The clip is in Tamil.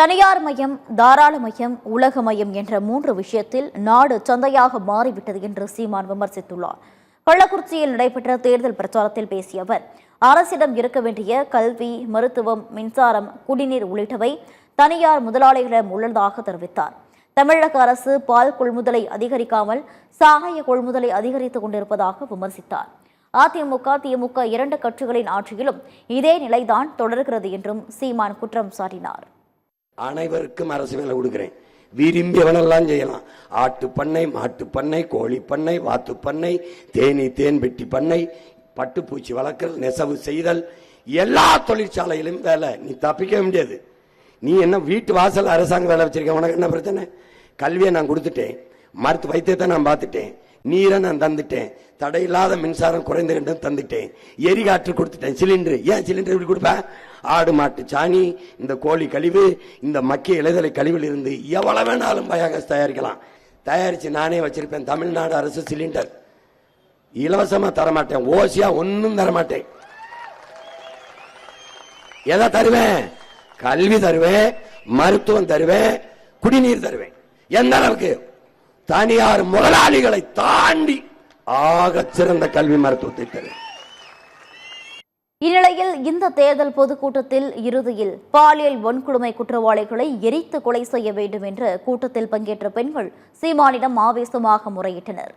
தனியார் மயம், தாராள மயம், உலக மயம் என்ற 3 விஷயத்தில் நாடு சந்தையாக மாறிவிட்டது என்று சீமான் விமர்சித்துள்ளார். கள்ளக்குறிச்சியில் நடைபெற்ற தேர்தல் பிரச்சாரத்தில் பேசிய அவர், அரசிடம் இருக்க வேண்டிய கல்வி, மருத்துவம், மின்சாரம், குடிநீர் உள்ளிட்டவை தனியார் முதலாளிகளிடம் உள்ளதாக தெரிவித்தார். தமிழக அரசு பால் கொள்முதலை அதிகரிக்காமல் சாராய கொள்முதலை அதிகரித்துக் கொண்டிருப்பதாக விமர்சித்தார். அதிமுக, திமுக 2 கட்சிகளின் ஆட்சியிலும் இதே நிலைதான் தொடர்கிறது என்றும் சீமான் குற்றம் சாட்டினார். அனைவருக்கும் அரசு வேலை கொடுக்கிறேன், விரும்பியவனெல்லாம் செய்யலாம். ஆட்டு பண்ணை, மாட்டு பண்ணை, கோழி பண்ணை, வாத்து பண்ணை, தேன் பெட்டி பண்ணை, பட்டுப்பூச்சி வளர்க்கல், நெசவு செய்தல், எல்லா தொழிற்சாலையிலும் வேலை. நீ தப்பிக்க முடியாது. நீ என்ன வீட்டு வாசல் அரசாங்க வேலை வச்சிருக்க, உனக்கு என்ன பிரச்சனை? கல்வியை நான் கொடுத்துட்டேன், மருத்துவ வைத்தியத்தை நான் பார்த்துட்டேன், நீரை நான் தந்துட்டேன், தடையில்லாத மின்சாரம் குறைந்து தந்துட்டேன், எரிகாற்று கொடுத்துட்டேன். சிலிண்டர் ஏன் சிலிண்டர் இப்படி கொடுப்பேன்? ஆடு மாட்டு சாணி, இந்த கோழி கழிவு, இந்த மக்கிய இலைதலை கழிவில் இருந்து எவ்வளவு வேணாலும் பயோகேஸ் தயாரிக்கலாம். தயாரிச்சு நானே வச்சிருப்பேன். தமிழ்நாடு அரசு சிலிண்டர் இலவசமா தரமாட்டேன், ஓசியா ஒன்னும் தரமாட்டேன். எதை தருவேன்? கல்வி தருவேன், மருத்துவம் தருவேன், குடிநீர் தருவேன். எந்த அளவுக்கு? தனியார் முதலாளிகளை தாண்டி ஆக சிறந்த கல்வி மருத்துவத்தை தருவேன். இந்நிலையில் இந்த தேர்தல் பொதுக்கூட்டத்தில் இறுதியில் பாலியல் வன்கொடுமை குற்றவாளிகளை எரித்து கொலை செய்ய வேண்டும் என்று கூட்டத்தில் பங்கேற்ற பெண்கள் சீமானிடம் ஆவேசமாக முறையிட்டனர்.